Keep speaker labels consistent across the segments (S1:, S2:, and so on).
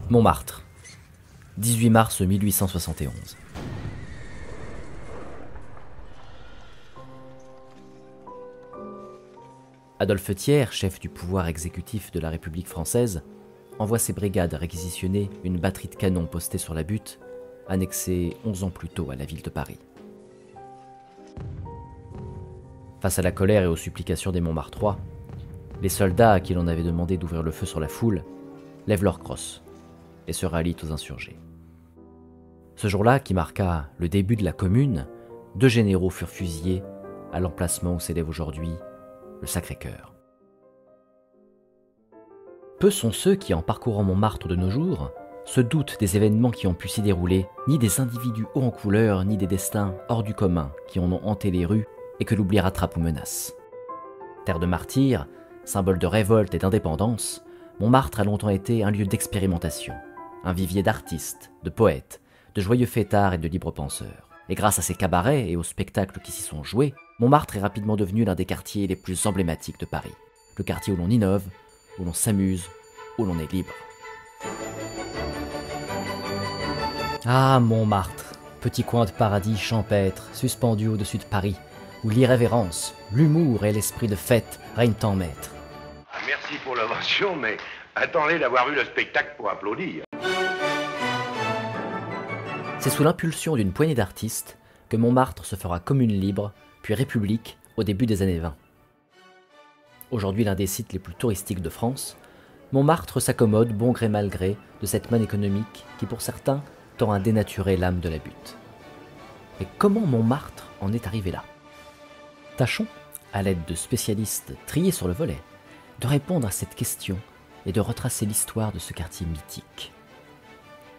S1: Montmartre, 18 mars 1871. Adolphe Thiers, chef du pouvoir exécutif de la République française, envoie ses brigades réquisitionner une batterie de canons postée sur la butte, annexée 11 ans plus tôt à la ville de Paris. Face à la colère et aux supplications des Montmartrois, les soldats à qui l'on avait demandé d'ouvrir le feu sur la foule lèvent leurs crosses et se rallient aux insurgés. Ce jour-là, qui marqua le début de la Commune, 2 généraux furent fusillés à l'emplacement où s'élève aujourd'hui le Sacré-Cœur. Peu sont ceux qui, en parcourant Montmartre de nos jours, se doutent des événements qui ont pu s'y dérouler, ni des individus hauts en couleur, ni des destins hors du commun qui en ont hanté les rues et que l'oubli rattrape ou menace. Terre de martyrs, symbole de révolte et d'indépendance, Montmartre a longtemps été un lieu d'expérimentation, un vivier d'artistes, de poètes, de joyeux fêtards et de libres penseurs. Et grâce à ses cabarets et aux spectacles qui s'y sont joués, Montmartre est rapidement devenu l'un des quartiers les plus emblématiques de Paris. Le quartier où l'on innove, où l'on s'amuse, où l'on est libre. Ah, Montmartre, petit coin de paradis champêtre, suspendu au-dessus de Paris, où l'irrévérence, l'humour et l'esprit de fête règnent en maître.
S2: Merci pour l'invention, mais attendez d'avoir vu le spectacle pour applaudir.
S1: C'est sous l'impulsion d'une poignée d'artistes que Montmartre se fera commune libre, puis république au début des années 20. Aujourd'hui l'un des sites les plus touristiques de France, Montmartre s'accommode, bon gré mal gré, de cette manne économique qui pour certains tend à dénaturer l'âme de la butte. Mais comment Montmartre en est arrivé là ? Tâchons, à l'aide de spécialistes triés sur le volet, de répondre à cette question et de retracer l'histoire de ce quartier mythique.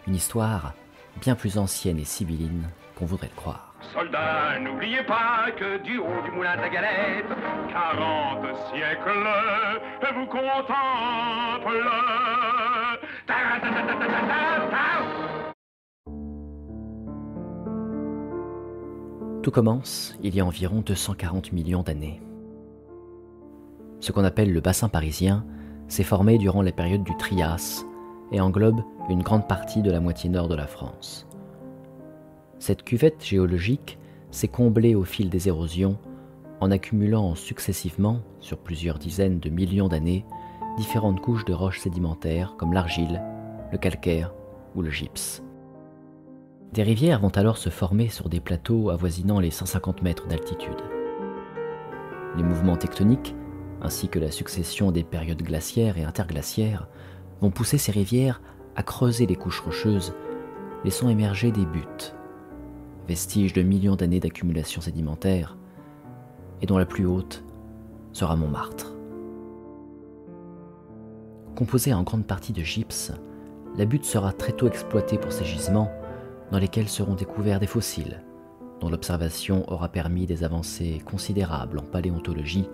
S1: Une histoire bien plus ancienne et sibylline qu'on voudrait le croire.
S3: Soldats, n'oubliez pas que du haut du moulin de la galette, 40 siècles vous contemplent.
S1: Tout commence il y a environ 240 millions d'années. Ce qu'on appelle le bassin parisien s'est formé durant la période du Trias et englobe une grande partie de la moitié nord de la France. Cette cuvette géologique s'est comblée au fil des érosions en accumulant successivement, sur plusieurs dizaines de millions d'années, différentes couches de roches sédimentaires comme l'argile, le calcaire ou le gypse. Des rivières vont alors se former sur des plateaux avoisinant les 150 mètres d'altitude. Les mouvements tectoniques, ainsi que la succession des périodes glaciaires et interglaciaires, vont pousser ces rivières à creuser les couches rocheuses, laissant émerger des buttes, vestiges de millions d'années d'accumulation sédimentaire, et dont la plus haute sera Montmartre. Composée en grande partie de gypse, la butte sera très tôt exploitée pour ses gisements, dans lesquels seront découverts des fossiles, dont l'observation aura permis des avancées considérables en paléontologie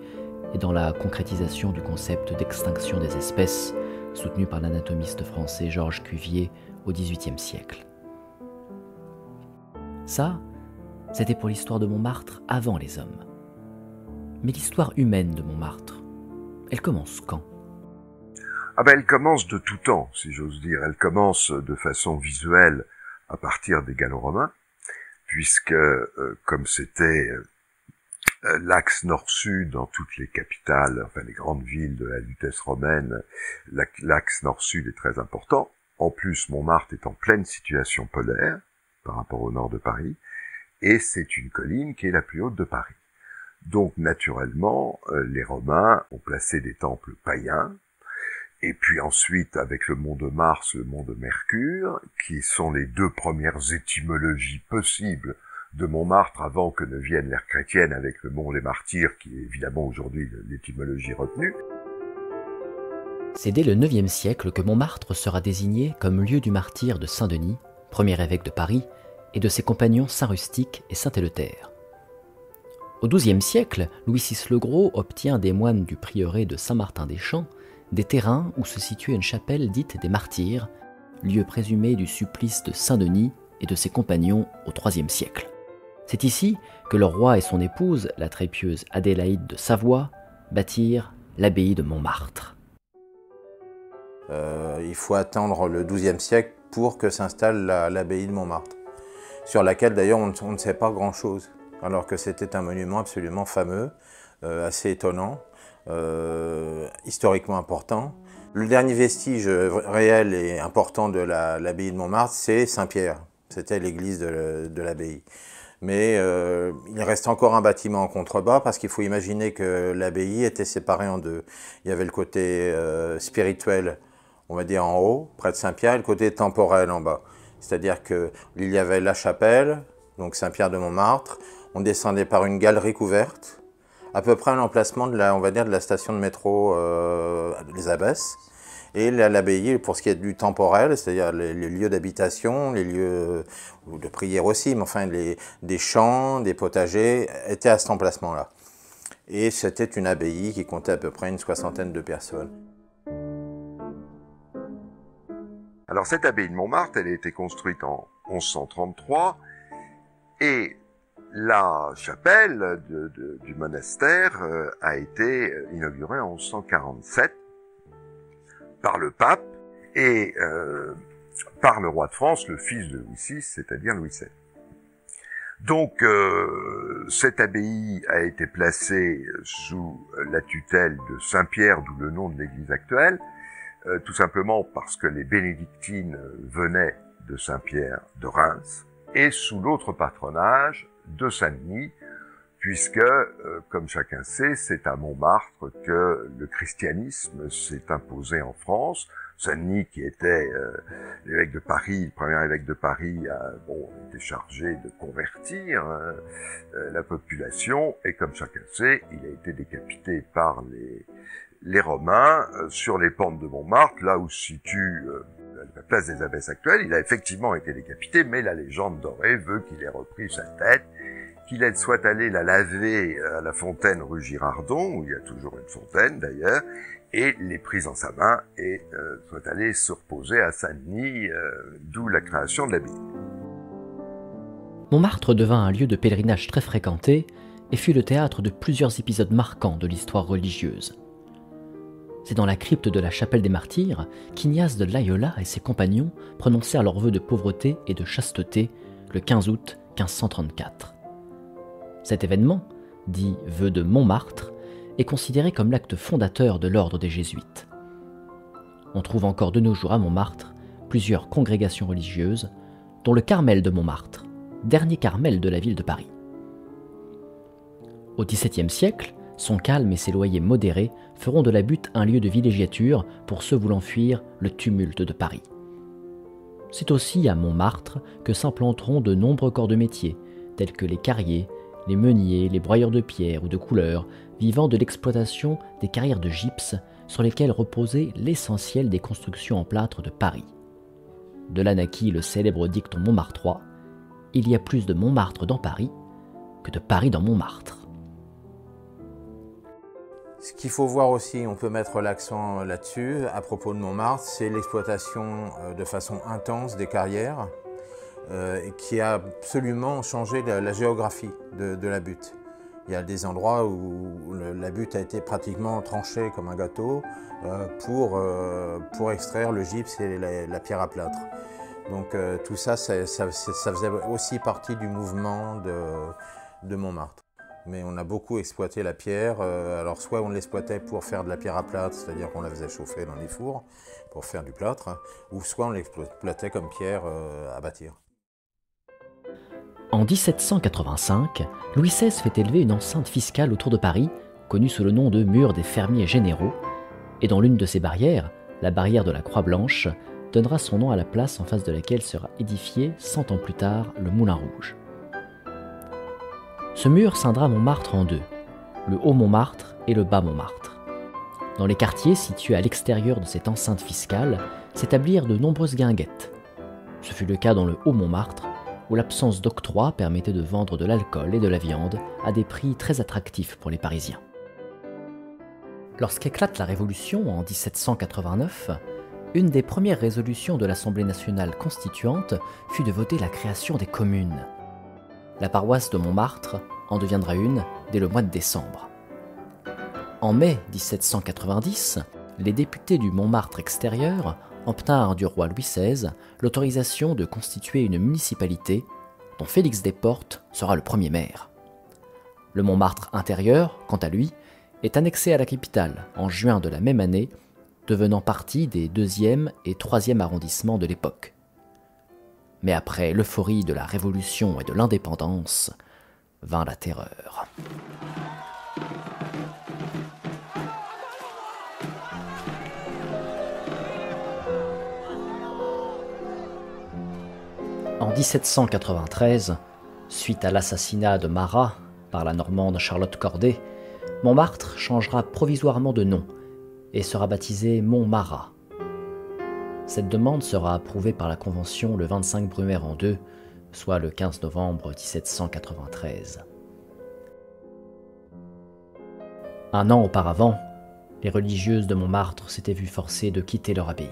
S1: et dans la concrétisation du concept d'extinction des espèces, soutenu par l'anatomiste français Georges Cuvier au XVIIIe siècle. Ça, c'était pour l'histoire de Montmartre avant les hommes. Mais l'histoire humaine de Montmartre, elle commence quand ?
S4: Elle commence de tout temps, si j'ose dire. Elle commence de façon visuelle à partir des Gallo-Romains, puisque comme c'était l'axe nord-sud dans toutes les capitales, enfin les grandes villes de la Lutèce romaine, l'axe nord-sud est très important. En plus, Montmartre est en pleine situation polaire par rapport au nord de Paris, et c'est une colline qui est la plus haute de Paris. Donc naturellement, les Romains ont placé des temples païens, et puis ensuite, avec le mont de Mars, le mont de Mercure, qui sont les 2 premières étymologies possibles de Montmartre avant que ne vienne l'ère chrétienne avec le mont des Martyrs, qui est évidemment aujourd'hui l'étymologie retenue.
S1: C'est dès le IXe siècle que Montmartre sera désigné comme lieu du martyre de Saint-Denis, premier évêque de Paris, et de ses compagnons Saint-Rustique et Saint-Éleuthère. Au XIIe siècle, Louis VI le Gros obtient des moines du prieuré de Saint-Martin-des-Champs des terrains où se situait une chapelle dite des Martyrs, lieu présumé du supplice de Saint-Denis et de ses compagnons au IIIe siècle. C'est ici que le roi et son épouse, la très pieuse Adélaïde de Savoie, bâtirent l'abbaye de Montmartre.
S5: Il faut attendre le XIIe siècle pour que s'installe l'abbaye de Montmartre, sur laquelle d'ailleurs on ne sait pas grand-chose, alors que c'était un monument absolument fameux, assez étonnant, historiquement important. Le dernier vestige réel et important de l'abbaye de Montmartre, c'est Saint-Pierre. C'était l'église de l'abbaye. Mais il reste encore un bâtiment en contrebas parce qu'il faut imaginer que l'abbaye était séparée en deux. Il y avait le côté spirituel, on va dire en haut, près de Saint-Pierre, et le côté temporel en bas. C'est-à-dire qu'il y avait la chapelle, donc Saint-Pierre de Montmartre. On descendait par une galerie couverte, à peu près à l'emplacement de on va dire, de la station de métro Les Abbesses. Et l'abbaye, pour ce qui est du temporel, c'est-à-dire les lieux d'habitation, les lieux de prière aussi, mais enfin des champs, des potagers, étaient à cet emplacement-là. Et c'était une abbaye qui comptait à peu près une soixantaine de personnes.
S4: Alors cette abbaye de Montmartre, elle a été construite en 1133 et la chapelle du monastère a été inaugurée en 1147 par le pape et par le roi de France, le fils de Louis VI, c'est-à-dire Louis VII. Donc cette abbaye a été placée sous la tutelle de Saint-Pierre, d'où le nom de l'église actuelle, tout simplement parce que les bénédictines venaient de Saint-Pierre de Reims, et sous l'autre patronage de Saint-Denis, puisque, comme chacun sait, c'est à Montmartre que le christianisme s'est imposé en France. Saint-Denis, qui était l'évêque de Paris, le premier évêque de Paris, était chargé de convertir la population, et comme chacun sait, il a été décapité par les Romains sur les pentes de Montmartre, là où se situe la place des Abbesses actuelle. Il a effectivement été décapité, mais la légende dorée veut qu'il ait repris sa tête, qu'il soit allé la laver à la fontaine rue Girardon, où il y a toujours une fontaine d'ailleurs, et l'ait prise en sa main et soit allé se reposer à Saint-Denis, d'où la création de l'abbaye.
S1: Montmartre devint un lieu de pèlerinage très fréquenté et fut le théâtre de plusieurs épisodes marquants de l'histoire religieuse. C'est dans la crypte de la chapelle des Martyrs qu'Ignace de Loyola et ses compagnons prononcèrent leurs vœux de pauvreté et de chasteté le 15 août 1534. Cet événement, dit vœu de Montmartre, est considéré comme l'acte fondateur de l'ordre des Jésuites. On trouve encore de nos jours à Montmartre plusieurs congrégations religieuses, dont le Carmel de Montmartre, dernier Carmel de la ville de Paris. Au XVIIe siècle, son calme et ses loyers modérés feront de la butte un lieu de villégiature pour ceux voulant fuir le tumulte de Paris. C'est aussi à Montmartre que s'implanteront de nombreux corps de métier, tels que les carriers, les meuniers, les broyeurs de pierre ou de couleur, vivant de l'exploitation des carrières de gypse sur lesquelles reposait l'essentiel des constructions en plâtre de Paris. De là naquit le célèbre dicton montmartrois « Il y a plus de Montmartre dans Paris que de Paris dans Montmartre ».
S5: Ce qu'il faut voir aussi, on peut mettre l'accent là-dessus, à propos de Montmartre, c'est l'exploitation de façon intense des carrières qui a absolument changé la géographie de la butte. Il y a des endroits où la butte a été pratiquement tranchée comme un gâteau pour extraire le gypse et la pierre à plâtre. Donc tout ça, ça faisait aussi partie du mouvement de Montmartre. Mais on a beaucoup exploité la pierre, alors soit on l'exploitait pour faire de la pierre à plâtre, c'est-à-dire qu'on la faisait chauffer dans les fours pour faire du plâtre, ou soit on l'exploitait comme pierre à bâtir.
S1: En 1785, Louis XVI fait élever une enceinte fiscale autour de Paris, connue sous le nom de mur des fermiers généraux, et dans l'une de ses barrières, la barrière de la Croix-Blanche, donnera son nom à la place en face de laquelle sera édifié 100 ans plus tard le Moulin Rouge. Ce mur scindra Montmartre en deux, le Haut Montmartre et le Bas Montmartre. Dans les quartiers situés à l'extérieur de cette enceinte fiscale s'établirent de nombreuses guinguettes. Ce fut le cas dans le Haut Montmartre, où l'absence d'octroi permettait de vendre de l'alcool et de la viande à des prix très attractifs pour les Parisiens. Lorsqu'éclate la Révolution en 1789, une des premières résolutions de l'Assemblée nationale constituante fut de voter la création des communes. La paroisse de Montmartre en deviendra une dès le mois de décembre. En mai 1790, les députés du Montmartre extérieur obtinrent du roi Louis XVI l'autorisation de constituer une municipalité dont Félix Desportes sera le premier maire. Le Montmartre intérieur, quant à lui, est annexé à la capitale en juin de la même année, devenant partie des 2e et 3e arrondissements de l'époque. Mais après l'euphorie de la Révolution et de l'indépendance, vint la terreur. En 1793, suite à l'assassinat de Marat par la Normande Charlotte Corday, Montmartre changera provisoirement de nom et sera baptisé Montmarat. Cette demande sera approuvée par la Convention le 25 Brumaire en 2, soit le 15 novembre 1793. Un an auparavant, les religieuses de Montmartre s'étaient vues forcées de quitter leur abbaye.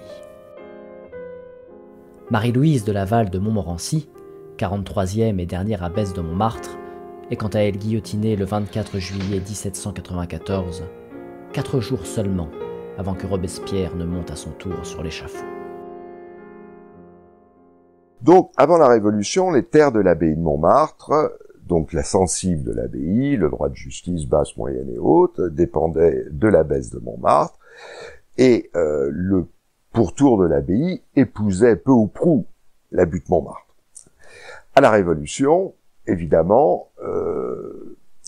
S1: Marie-Louise de Laval de Montmorency, 43e et dernière abbesse de Montmartre, est quant à elle guillotinée le 24 juillet 1794, 4 jours seulement avant que Robespierre ne monte à son tour sur l'échafaud.
S4: Donc, avant la Révolution, les terres de l'abbaye de Montmartre, donc la censive de l'abbaye, le droit de justice basse, moyenne et haute, dépendaient de l'abbesse de Montmartre, et le pourtour de l'abbaye épousait peu ou prou la butte Montmartre. À la Révolution, évidemment,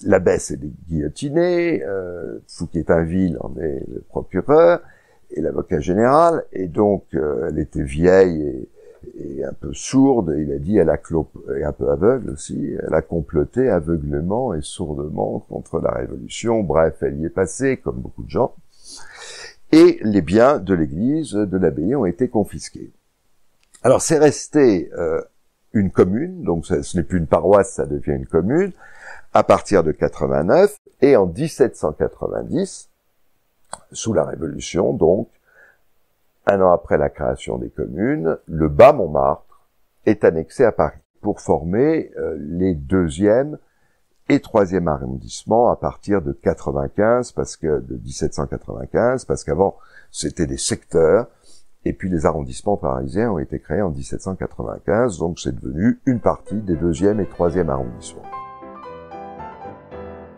S4: l'abbesse est guillotinée, Fouquier-Tinville en est le procureur et l'avocat général, et donc elle était vieille et un peu sourde, et il a dit, et un peu aveugle aussi, elle a comploté aveuglement et sourdement contre la Révolution. Bref, elle y est passée, comme beaucoup de gens, et les biens de l'église de l'abbaye ont été confisqués. Alors c'est resté une commune, donc ce n'est plus une paroisse, ça devient une commune, à partir de 89, et en 1790, sous la Révolution, donc, un an après la création des communes, le Bas-Montmartre est annexé à Paris pour former les 2e et 3e arrondissements à partir de 1795, parce qu'avant c'était des secteurs, et puis les arrondissements parisiens ont été créés en 1795, donc c'est devenu une partie des 2e et 3e arrondissements.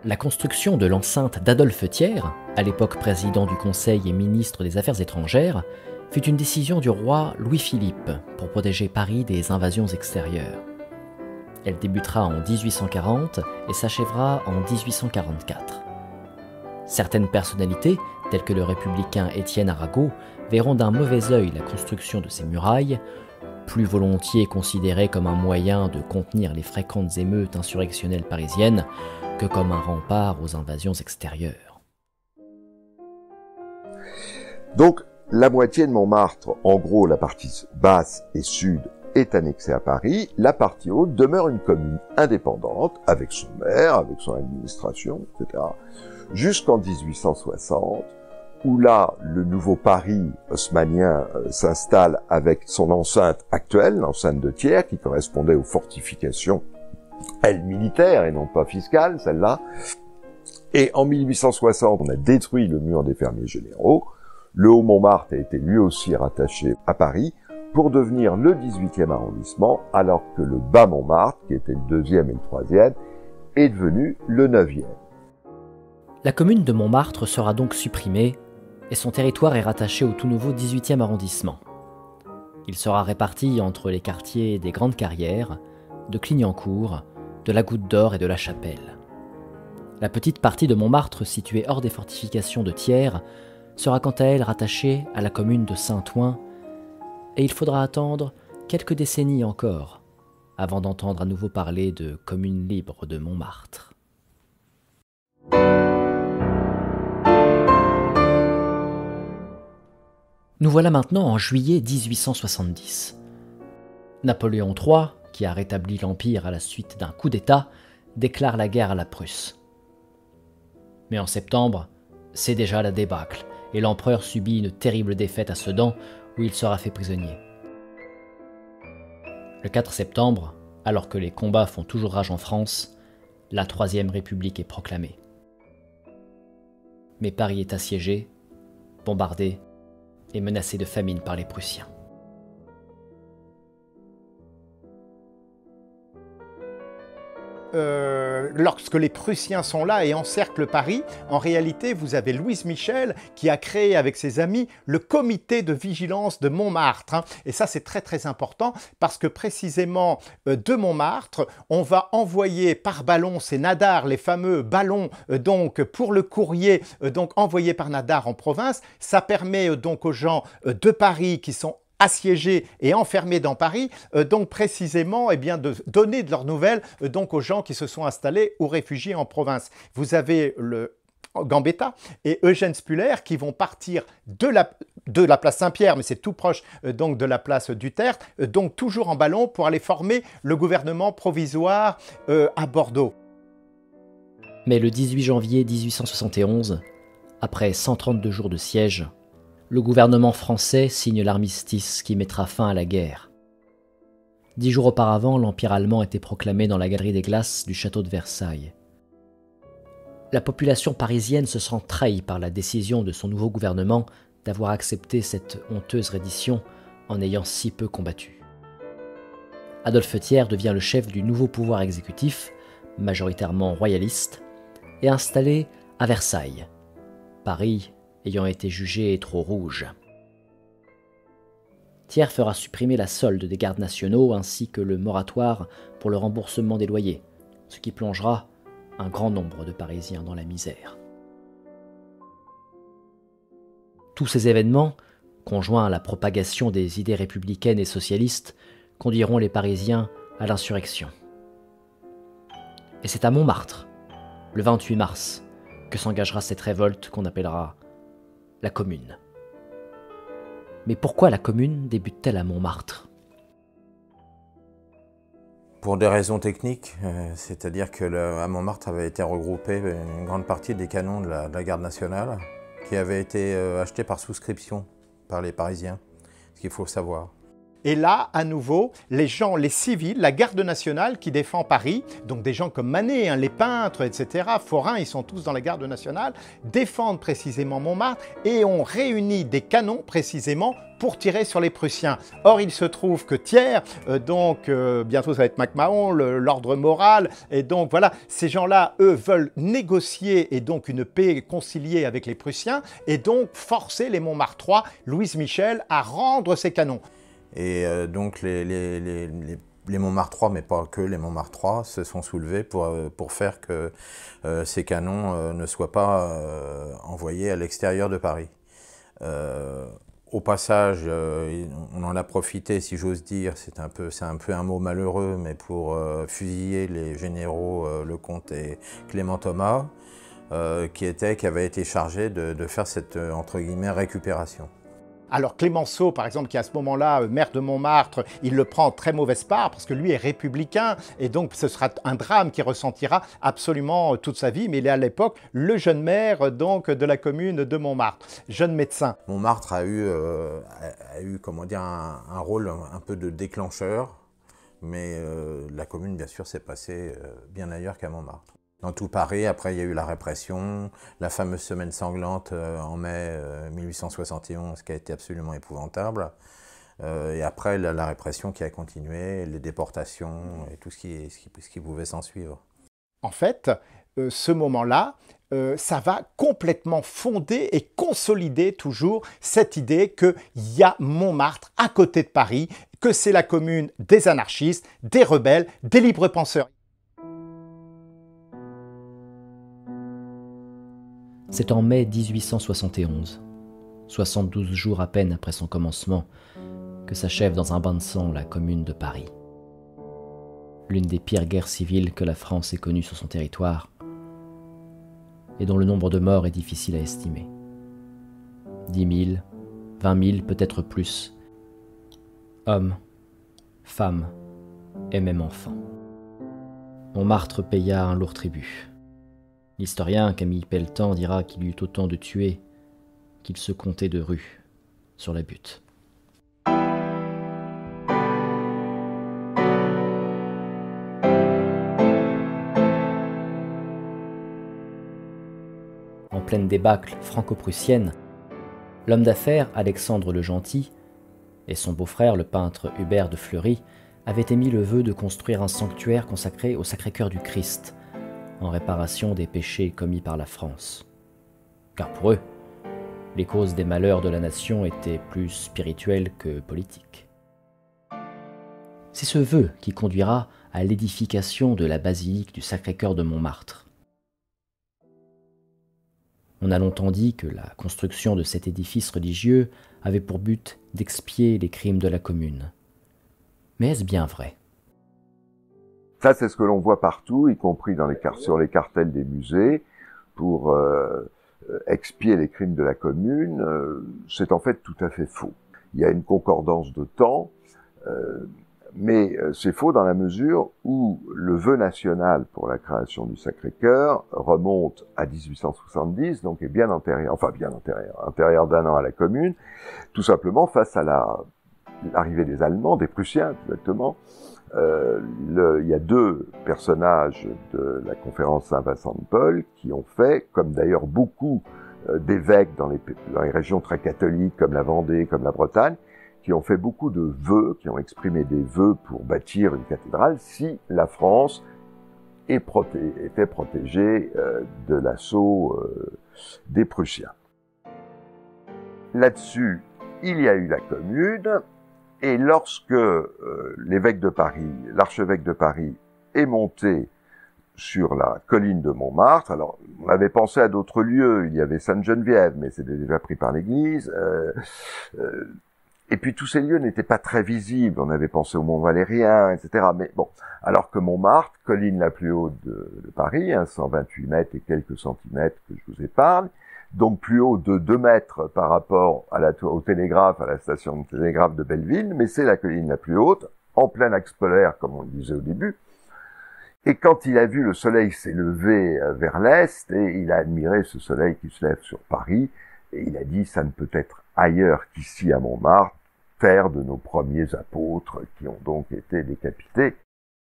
S1: La construction de l'enceinte d'Adolphe Thiers, à l'époque président du Conseil et ministre des Affaires étrangères, fut une décision du roi Louis-Philippe pour protéger Paris des invasions extérieures. Elle débutera en 1840 et s'achèvera en 1844. Certaines personnalités, telles que le républicain Étienne Arago, verront d'un mauvais œil la construction de ces murailles, plus volontiers considérées comme un moyen de contenir les fréquentes émeutes insurrectionnelles parisiennes que comme un rempart aux invasions extérieures.
S4: Donc, la moitié de Montmartre, en gros la partie basse et sud, est annexée à Paris. La partie haute demeure une commune indépendante, avec son maire, avec son administration, etc., jusqu'en 1860, où là, le nouveau Paris haussmannien s'installe avec son enceinte actuelle, l'enceinte de Thiers, qui correspondait aux fortifications, elles militaires et non pas fiscales, celle-là. Et en 1860, on a détruit le mur des fermiers généraux. Le Haut-Montmartre a été lui aussi rattaché à Paris pour devenir le 18e arrondissement, alors que le Bas-Montmartre, qui était le 2e et le 3e, est devenu le 9e.
S1: La commune de Montmartre sera donc supprimée et son territoire est rattaché au tout nouveau 18e arrondissement. Il sera réparti entre les quartiers des Grandes Carrières, de Clignancourt, de la Goutte d'Or et de la Chapelle. La petite partie de Montmartre située hors des fortifications de Thiers sera quant à elle rattachée à la commune de Saint-Ouen, et il faudra attendre quelques décennies encore avant d'entendre à nouveau parler de commune libre de Montmartre. Nous voilà maintenant en juillet 1870. Napoléon III, qui a rétabli l'Empire à la suite d'un coup d'État, déclare la guerre à la Prusse. Mais en septembre, c'est déjà la débâcle, et l'empereur subit une terrible défaite à Sedan, où il sera fait prisonnier. Le 4 septembre, alors que les combats font toujours rage en France, la Troisième République est proclamée. Mais Paris est assiégé, bombardée et menacée de famine par les Prussiens.
S6: Lorsque les Prussiens sont là et encerclent Paris, en réalité, vous avez Louise Michel qui a créé avec ses amis le comité de vigilance de Montmartre. Et ça, c'est très très important parce que précisément de Montmartre, on va envoyer par ballon, c'est Nadar, les fameux ballons donc pour le courrier donc envoyé par Nadar en province. Ça permet donc aux gens de Paris qui sont assiégés et enfermés dans Paris, donc précisément eh bien, de donner de leurs nouvelles donc aux gens qui se sont installés ou réfugiés en province. Vous avez le Gambetta et Eugène Spuller qui vont partir de la place Saint-Pierre, mais c'est tout proche donc de la place du Tertre, donc toujours en ballon pour aller former le gouvernement provisoire à Bordeaux.
S1: Mais le 18 janvier 1871, après 132 jours de siège, le gouvernement français signe l'armistice qui mettra fin à la guerre. 10 jours auparavant, l'Empire allemand était proclamé dans la galerie des glaces du château de Versailles. La population parisienne se sent trahie par la décision de son nouveau gouvernement d'avoir accepté cette honteuse reddition en ayant si peu combattu. Adolphe Thiers devient le chef du nouveau pouvoir exécutif, majoritairement royaliste, et installé à Versailles, Paris ayant été jugé trop rouge. Thiers fera supprimer la solde des gardes nationaux ainsi que le moratoire pour le remboursement des loyers, ce qui plongera un grand nombre de Parisiens dans la misère. Tous ces événements, conjoints à la propagation des idées républicaines et socialistes, conduiront les Parisiens à l'insurrection. Et c'est à Montmartre, le 28 mars, que s'engagera cette révolte qu'on appellera la Commune. Mais pourquoi la Commune débute-t-elle à Montmartre ?
S5: Pour des raisons techniques, c'est-à-dire qu'à Montmartre avait été regroupée une grande partie des canons de la garde nationale qui avaient été achetés par souscription par les Parisiens, ce qu'il faut savoir.
S6: Et là, à nouveau, les gens, les civils, la garde nationale qui défend Paris, donc des gens comme Manet, les peintres, etc., Forain, ils sont tous dans la garde nationale, défendent précisément Montmartre et ont réuni des canons précisément pour tirer sur les Prussiens. Or, il se trouve que Thiers, bientôt ça va être MacMahon, l'ordre moral, et donc voilà, ces gens-là, eux, veulent négocier et donc une paix conciliée avec les Prussiens et donc forcer les Montmartrois, Louise Michel, à rendre ces canons.
S5: Et donc les Montmartrois, mais pas que les Montmartrois, se sont soulevés pour faire que ces canons ne soient pas envoyés à l'extérieur de Paris. Au passage, on en a profité, si j'ose dire, c'est un peu un mot malheureux, mais pour fusiller les généraux Lecomte et Clément Thomas, qui avaient été chargés de faire cette, entre guillemets, récupération.
S6: Alors Clémenceau, par exemple, qui est à ce moment-là maire de Montmartre, il le prend en très mauvaise part parce que lui est républicain et donc ce sera un drame qu'il ressentira absolument toute sa vie. Mais il est à l'époque le jeune maire donc, de la commune de Montmartre, jeune médecin.
S5: Montmartre a eu comment dire, un rôle un peu de déclencheur, mais la commune, bien sûr, s'est passée bien ailleurs qu'à Montmartre. Dans tout Paris, après, il y a eu la répression, la fameuse semaine sanglante en mai 1871, qui a été absolument épouvantable. Et après, la répression qui a continué, les déportations et tout ce qui pouvait s'en suivre.
S6: En fait, ce moment-là, ça va complètement fonder et consolider toujours cette idée qu'il y a Montmartre à côté de Paris, que c'est la commune des anarchistes, des rebelles, des libres penseurs.
S1: C'est en mai 1871, 72 jours à peine après son commencement, que s'achève dans un bain de sang la Commune de Paris. L'une des pires guerres civiles que la France ait connues sur son territoire, et dont le nombre de morts est difficile à estimer. 10 000, 20 000, peut-être plus. Hommes, femmes et même enfants. Montmartre paya un lourd tribut. L'historien Camille Pelletan dira qu'il y eut autant de tués qu'il se comptait de rues sur la butte. En pleine débâcle franco-prussienne, L'homme d'affaires Alexandre le Gentil et son beau-frère, le peintre Hubert de Fleury, avaient émis le vœu de construire un sanctuaire consacré au Sacré-Cœur du Christ, en réparation des péchés commis par la France. Car pour eux, les causes des malheurs de la nation étaient plus spirituelles que politiques. C'est ce vœu qui conduira à l'édification de la basilique du Sacré-Cœur de Montmartre. On a longtemps dit que la construction de cet édifice religieux avait pour but d'expier les crimes de la Commune. Mais est-ce bien vrai ?
S4: Ça, c'est ce que l'on voit partout, y compris sur les cartels des musées, pour expier les crimes de la Commune. C'est en fait tout à fait faux. Il y a une concordance de temps, mais c'est faux dans la mesure où le vœu national pour la création du Sacré-Cœur remonte à 1870, donc est bien antérieur d'un an à la Commune, tout simplement face à l'arrivée des Allemands, des Prussiens exactement. Il y a deux personnages de la conférence Saint-Vincent de Paul qui ont fait, comme d'ailleurs beaucoup d'évêques dans les régions très catholiques comme la Vendée, comme la Bretagne, qui ont fait beaucoup de vœux, qui ont exprimé des vœux pour bâtir une cathédrale si la France était protégée de l'assaut des Prussiens. Là-dessus, il y a eu la Commune, et lorsque l'archevêque de Paris est monté sur la colline de Montmartre, alors on avait pensé à d'autres lieux, il y avait Sainte-Geneviève, mais c'était déjà pris par l'Église, et puis tous ces lieux n'étaient pas très visibles, on avait pensé au Mont Valérien, etc. Mais bon, alors que Montmartre, colline la plus haute de Paris, 128 mètres et quelques centimètres que je vous épargne, donc plus haut de 2 mètres par rapport au télégraphe, à la station de télégraphe de Belleville, mais c'est la colline la plus haute, en plein axe polaire, comme on le disait au début. Et quand il a vu le soleil s'élever vers l'est, et il a admiré ce soleil qui se lève sur Paris, et il a dit, ça ne peut être ailleurs qu'ici à Montmartre, terre de nos premiers apôtres qui ont donc été décapités.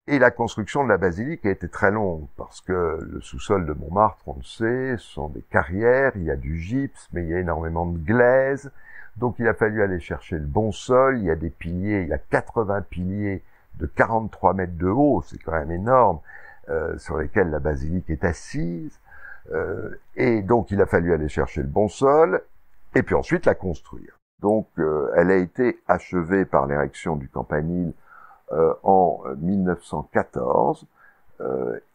S4: Et la construction de la basilique a été très longue, parce que le sous-sol de Montmartre, on le sait, ce sont des carrières, il y a du gypse, mais il y a énormément de glaise, donc il a fallu aller chercher le bon sol, il y a des piliers, il y a 80 piliers de 43 mètres de haut, c'est quand même énorme, sur lesquels la basilique est assise, et donc il a fallu aller chercher le bon sol, et puis ensuite la construire. Donc elle a été achevée par l'érection du campanile en 1914,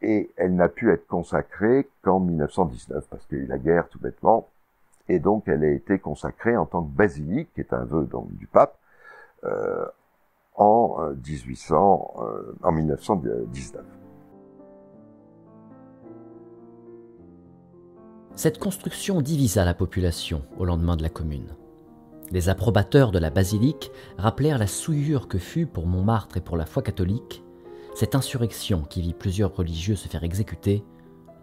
S4: et elle n'a pu être consacrée qu'en 1919, parce qu'il y a eu la guerre tout bêtement, et donc elle a été consacrée en tant que basilique, qui est un vœu donc du pape, en 1919.
S1: Cette construction divisa la population au lendemain de la Commune. Les approbateurs de la basilique rappelèrent la souillure que fut pour Montmartre et pour la foi catholique cette insurrection qui vit plusieurs religieux se faire exécuter,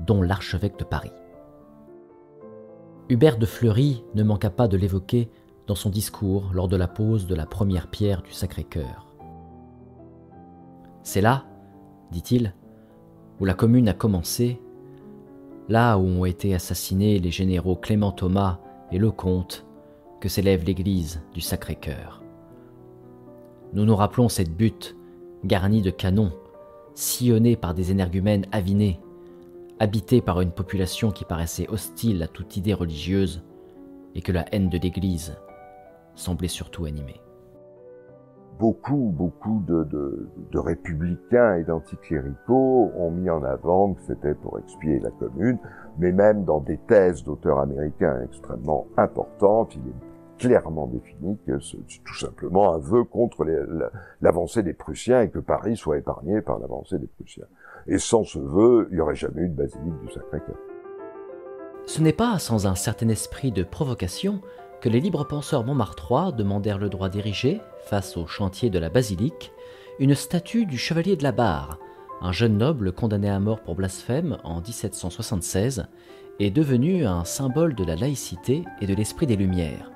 S1: dont l'archevêque de Paris. Hubert de Fleury ne manqua pas de l'évoquer dans son discours lors de la pose de la première pierre du Sacré-Cœur. C'est là, dit-il, où la Commune a commencé, là où ont été assassinés les généraux Clément Thomas et Lecomte, que s'élève l'église du Sacré-Cœur. Nous nous rappelons cette butte garnie de canons, sillonnée par des énergumènes avinés, habitée par une population qui paraissait hostile à toute idée religieuse et que la haine de l'église semblait surtout animer.
S4: Beaucoup de républicains et d'anticléricaux ont mis en avant que c'était pour expier la Commune, mais même dans des thèses d'auteurs américains extrêmement importantes, il est clairement défini que c'est tout simplement un vœu contre l'avancée des Prussiens et que Paris soit épargné par l'avancée des Prussiens. Et sans ce vœu, il n'y aurait jamais eu de basilique du Sacré-Cœur.
S1: Ce n'est pas sans un certain esprit de provocation que les libres penseurs montmartrois demandèrent le droit d'ériger, face au chantier de la basilique, une statue du chevalier de la Barre, un jeune noble condamné à mort pour blasphème en 1776 et devenu un symbole de la laïcité et de l'esprit des Lumières.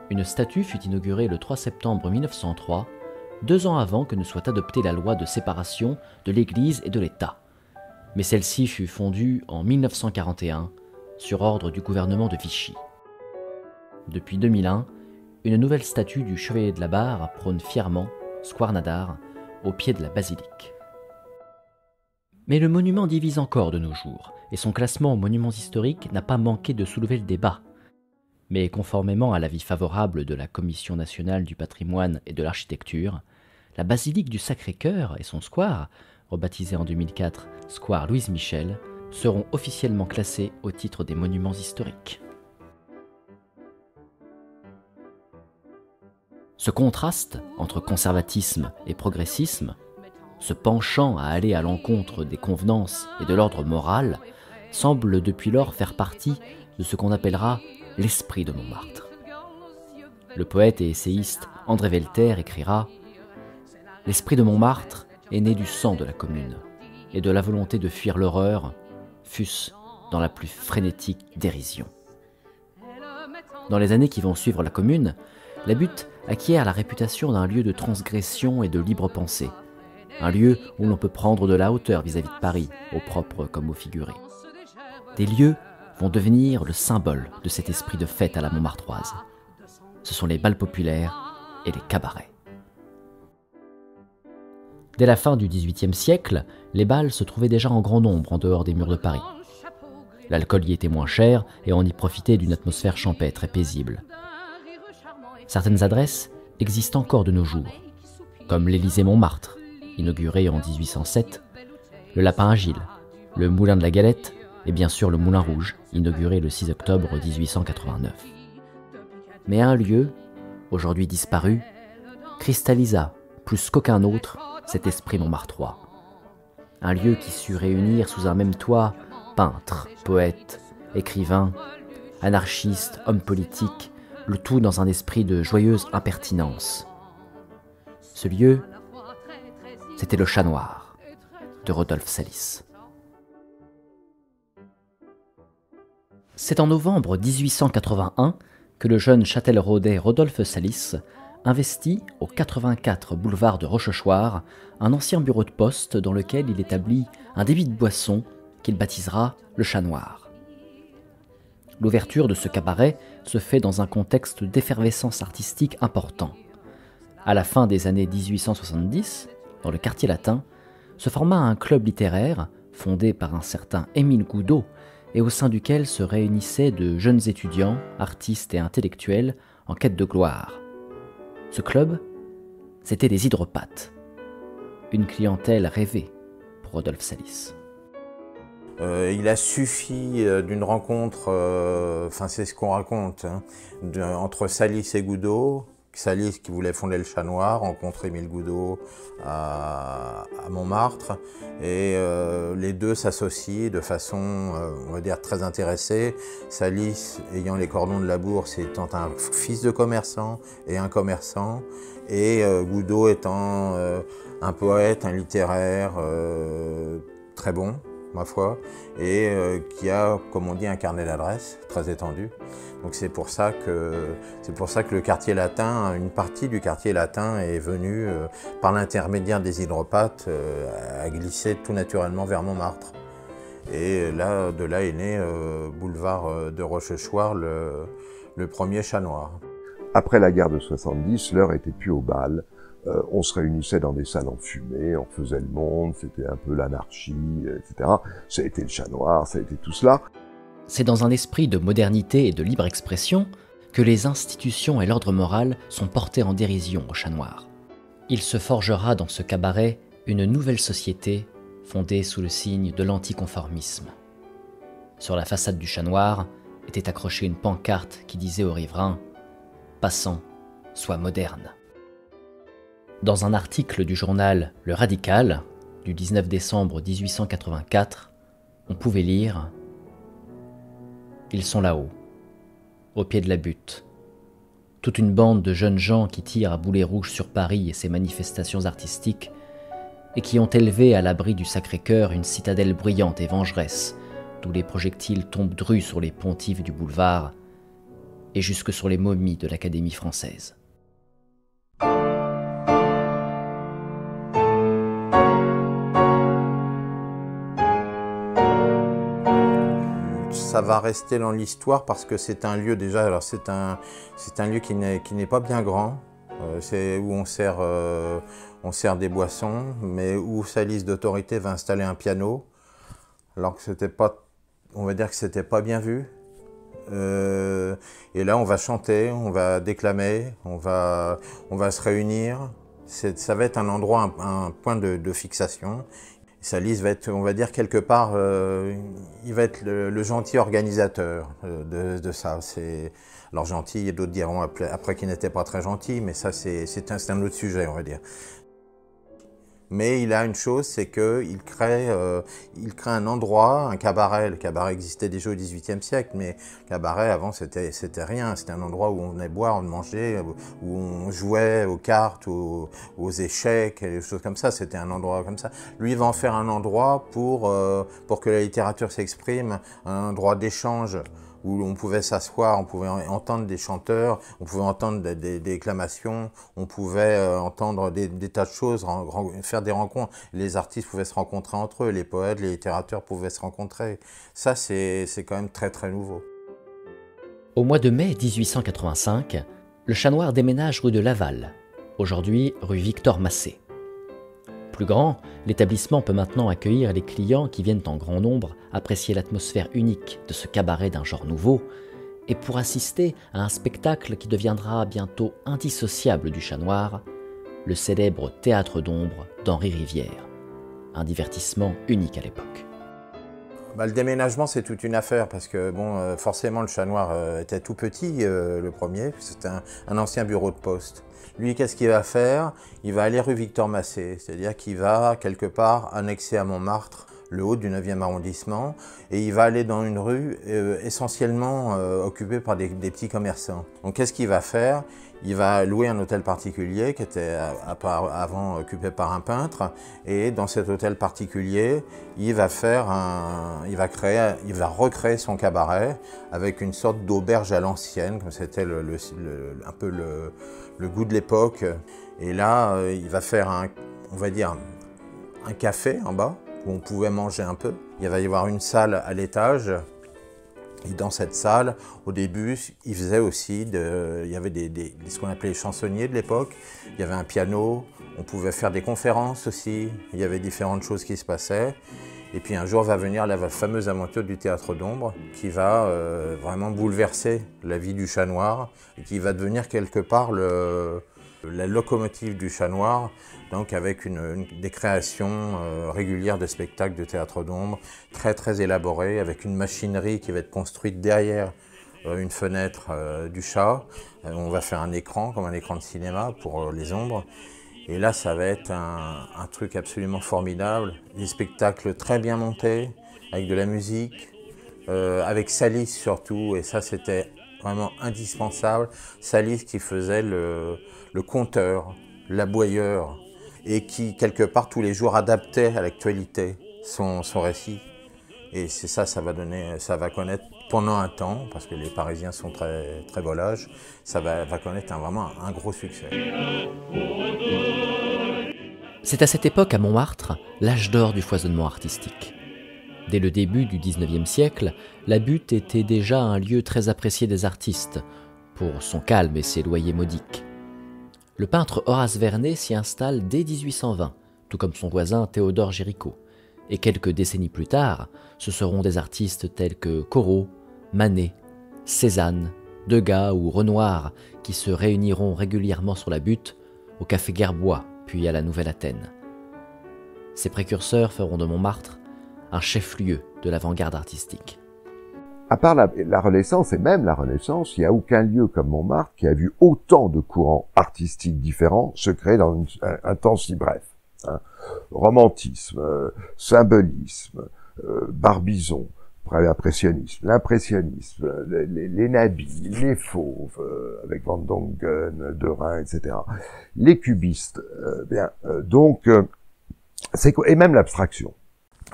S1: Une statue fut inaugurée le 3 septembre 1903, 2 ans avant que ne soit adoptée la loi de séparation de l'Église et de l'État. Mais celle-ci fut fondue en 1941, sur ordre du gouvernement de Vichy. Depuis 2001, une nouvelle statue du chevalier de la Barre prône fièrement, square Nadar, au pied de la basilique. Mais le monument divise encore de nos jours, et son classement aux monuments historiques n'a pas manqué de soulever le débat. Mais conformément à l'avis favorable de la Commission nationale du patrimoine et de l'architecture, la basilique du Sacré-Cœur et son square, rebaptisé en 2004 Square Louise Michel, seront officiellement classés au titre des monuments historiques. Ce contraste entre conservatisme et progressisme, ce penchant à aller à l'encontre des convenances et de l'ordre moral, semble depuis lors faire partie de ce qu'on appellera l'esprit de Montmartre. Le poète et essayiste André Velter écrira « L'esprit de Montmartre est né du sang de la commune et de la volonté de fuir l'horreur, fût-ce dans la plus frénétique dérision. » Dans les années qui vont suivre la commune, la butte acquiert la réputation d'un lieu de transgression et de libre pensée, un lieu où l'on peut prendre de la hauteur vis-à-vis de Paris, au propre comme au figuré. Des lieux vont devenir le symbole de cet esprit de fête à la Montmartroise. Ce sont les bals populaires et les cabarets. Dès la fin du XVIIIe siècle, les bals se trouvaient déjà en grand nombre en dehors des murs de Paris. L'alcool y était moins cher et on y profitait d'une atmosphère champêtre et paisible. Certaines adresses existent encore de nos jours, comme l'Élysée-Montmartre, inauguré en 1807, le Lapin Agile, le Moulin de la Galette et bien sûr le Moulin Rouge, inauguré le 6 octobre 1889. Mais un lieu, aujourd'hui disparu, cristallisa plus qu'aucun autre cet esprit montmartrois. Un lieu qui sut réunir sous un même toit peintres, poètes, écrivains, anarchistes, hommes politiques, le tout dans un esprit de joyeuse impertinence. Ce lieu, c'était le Chat Noir de Rodolphe Salis. C'est en novembre 1881 que le jeune châtelleraudais Rodolphe Salis investit au 84 boulevard de Rochechouart un ancien bureau de poste dans lequel il établit un débit de boisson qu'il baptisera le Chat Noir. L'ouverture de ce cabaret se fait dans un contexte d'effervescence artistique important. À la fin des années 1870, dans le quartier latin, se forma un club littéraire fondé par un certain Émile Goudot et au sein duquel se réunissaient de jeunes étudiants, artistes et intellectuels en quête de gloire. Ce club, c'était les hydropathes, une clientèle rêvée pour Rodolphe Salis.
S5: Il a suffi d'une rencontre, c'est ce qu'on raconte, entre Salis et Goudot. Salis qui voulait fonder le Chat Noir, rencontre Émile Goudot à Montmartre, et les deux s'associent de façon, on va dire, très intéressée. Salis ayant les cordons de la bourse, étant un fils de commerçant et un commerçant, et Goudot étant un poète, un littéraire très bon, ma foi, et qui a, comme on dit, un carnet d'adresses très étendu. Donc c'est pour ça que le quartier latin, une partie du quartier latin est venue, par l'intermédiaire des hydropathes, à glisser tout naturellement vers Montmartre. Et là, de là est né, boulevard de Rochechouart, le premier Chat Noir.
S4: Après la guerre de 70, l'heure était plus au bal. On se réunissait dans des salles enfumées, on faisait le monde, c'était un peu l'anarchie, etc. Ça a été le Chat Noir, ça a été tout cela.
S1: C'est dans un esprit de modernité et de libre expression que les institutions et l'ordre moral sont portés en dérision au Chat Noir. Il se forgera dans ce cabaret une nouvelle société fondée sous le signe de l'anticonformisme. Sur la façade du Chat Noir était accrochée une pancarte qui disait aux riverains « Passant, sois moderne ». Dans un article du journal Le Radical, du 19 décembre 1884, on pouvait lire « Ils sont là-haut, au pied de la butte. Toute une bande de jeunes gens qui tirent à boulet rouge sur Paris et ses manifestations artistiques et qui ont élevé à l'abri du Sacré-Cœur une citadelle bruyante et vengeresse, d'où les projectiles tombent drus sur les pontifs du boulevard et jusque sur les momies de l'Académie française. »
S5: ça va rester dans l'histoire parce que c'est un lieu déjà, alors c'est un lieu qui n'est pas bien grand, c'est où on sert des boissons, mais où sa liste d'autorité va installer un piano, alors que c'était pas, on va dire que c'était pas bien vu. Et là, on va chanter, on va déclamer, on va se réunir. Ça va être un endroit, un point de fixation. Salis va être, on va dire, quelque part, il va être le gentil organisateur de ça. Alors gentil, et d'autres diront après qu'il n'était pas très gentil, mais ça c'est un autre sujet, on va dire. Mais il a une chose, c'est qu'il crée un endroit, un cabaret. Le cabaret existait déjà au XVIIIe siècle, mais le cabaret avant c'était rien. C'était un endroit où on venait boire, on mangeait, où on jouait aux cartes, aux échecs, et des choses comme ça. C'était un endroit comme ça. Lui, il va en faire un endroit pour que la littérature s'exprime, un endroit d'échange, où on pouvait s'asseoir, on pouvait entendre des chanteurs, on pouvait entendre des déclamations, on pouvait entendre des tas de choses, faire des rencontres. Les artistes pouvaient se rencontrer entre eux, les poètes, les littérateurs pouvaient se rencontrer. Ça, c'est quand même très très nouveau.
S1: Au mois de mai 1885, le Chat Noir déménage rue de Laval, aujourd'hui rue Victor Massé. Plus grand, l'établissement peut maintenant accueillir les clients qui viennent en grand nombre apprécier l'atmosphère unique de ce cabaret d'un genre nouveau et pour assister à un spectacle qui deviendra bientôt indissociable du Chat Noir, le célèbre Théâtre d'ombre d'Henri Rivière, un divertissement unique à l'époque.
S5: Le déménagement, c'est toute une affaire parce que bon, forcément le Chat Noir était tout petit, le premier, c'était un ancien bureau de poste. Lui, qu'est-ce qu'il va faire? Il va aller rue Victor Massé, c'est-à-dire qu'il va quelque part annexer à Montmartre le haut du 9e arrondissement et il va aller dans une rue essentiellement occupée par des petits commerçants. Donc qu'est-ce qu'il va faire? Il va louer un hôtel particulier qui était avant occupé par un peintre et dans cet hôtel particulier, il va recréer son cabaret avec une sorte d'auberge à l'ancienne, comme c'était un peu le goût de l'époque. Et là, il va faire on va dire, un café en bas où on pouvait manger un peu. Il va y avoir une salle à l'étage. Et dans cette salle, au début, il faisait aussi, il y avait ce qu'on appelait les chansonniers de l'époque. Il y avait un piano, on pouvait faire des conférences aussi. Il y avait différentes choses qui se passaient. Et puis un jour va venir la fameuse aventure du Théâtre d'ombre qui va vraiment bouleverser la vie du Chat Noir et qui va devenir quelque part la locomotive du Chat Noir, donc avec des créations régulières de spectacles de Théâtre d'ombre, très très élaborées, avec une machinerie qui va être construite derrière une fenêtre du chat. On va faire un écran, comme un écran de cinéma pour les ombres. Et là, ça va être un truc absolument formidable, des spectacles très bien montés, avec de la musique, avec Salis surtout, et ça c'était vraiment indispensable. Salis qui faisait le conteur, l'aboyeur, et qui quelque part tous les jours adaptait à l'actualité son récit. Et c'est ça, ça va connaître pendant un temps, parce que les Parisiens sont très, très volages, ça va connaître vraiment un gros succès.
S1: C'est à cette époque, à Montmartre, l'âge d'or du foisonnement artistique. Dès le début du XIXe siècle, la Butte était déjà un lieu très apprécié des artistes, pour son calme et ses loyers modiques. Le peintre Horace Vernet s'y installe dès 1820, tout comme son voisin Théodore Géricault. Et quelques décennies plus tard, ce seront des artistes tels que Corot, Manet, Cézanne, Degas ou Renoir qui se réuniront régulièrement sur la Butte, au Café Gerbois, puis à la Nouvelle Athènes. Ces précurseurs feront de Montmartre un chef-lieu de l'avant-garde artistique.
S4: À part la Renaissance, et même la Renaissance, il n'y a aucun lieu comme Montmartre qui a vu autant de courants artistiques différents se créer dans un temps si bref. Hein. Romantisme, symbolisme, Barbizon, impressionnisme, l'impressionnisme, les nabis, les fauves, avec Van Dongen, Derain, etc. Les cubistes, et même l'abstraction.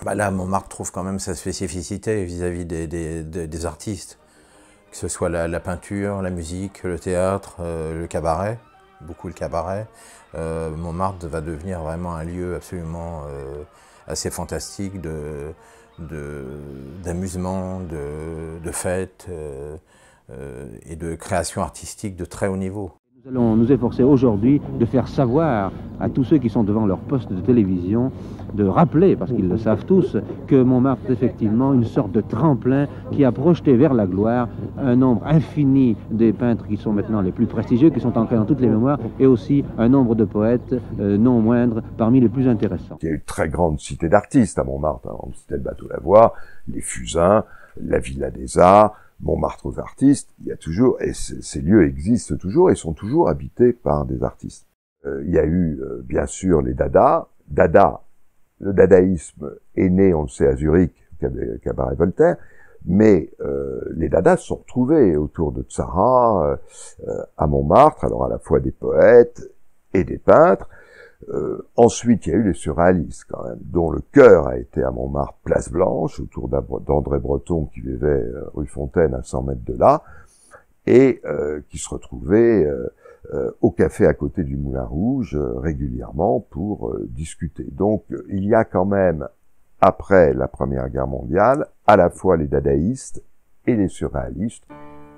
S5: Là, Montmartre trouve quand même sa spécificité vis-à-vis des artistes, que ce soit la peinture, la musique, le théâtre, le cabaret, beaucoup le cabaret. Montmartre va devenir vraiment un lieu absolument assez fantastique d'amusement, de fêtes et de création artistique de très haut niveau.
S7: Nous allons nous efforcer aujourd'hui de faire savoir à tous ceux qui sont devant leur poste de télévision, de rappeler, parce qu'ils le savent tous, que Montmartre est effectivement une sorte de tremplin qui a projeté vers la gloire un nombre infini des peintres qui sont maintenant les plus prestigieux, qui sont ancrés dans toutes les mémoires, et aussi un nombre de poètes non moindres parmi les plus intéressants.
S4: Il y a une très grande cité d'artistes à Montmartre, hein. On citait le Bateau-Lavoir, les Fusains, la Villa des Arts, Montmartre aux artistes, il y a toujours, et ces lieux existent toujours et sont toujours habités par des artistes. Il y a eu, bien sûr, les Dada. Le dadaïsme est né, on le sait, à Zurich, cabaret Voltaire, mais les Dadas se sont retrouvés autour de Tzara, à Montmartre, alors à la fois des poètes et des peintres. Ensuite, il y a eu les surréalistes, quand même, dont le cœur a été à Montmartre, Place Blanche, autour d'André Breton, qui vivait rue Fontaine, à 100 mètres de là, et qui se retrouvait au café à côté du Moulin Rouge, régulièrement, pour discuter. Donc, il y a quand même, après la Première Guerre mondiale, à la fois les dadaïstes et les surréalistes,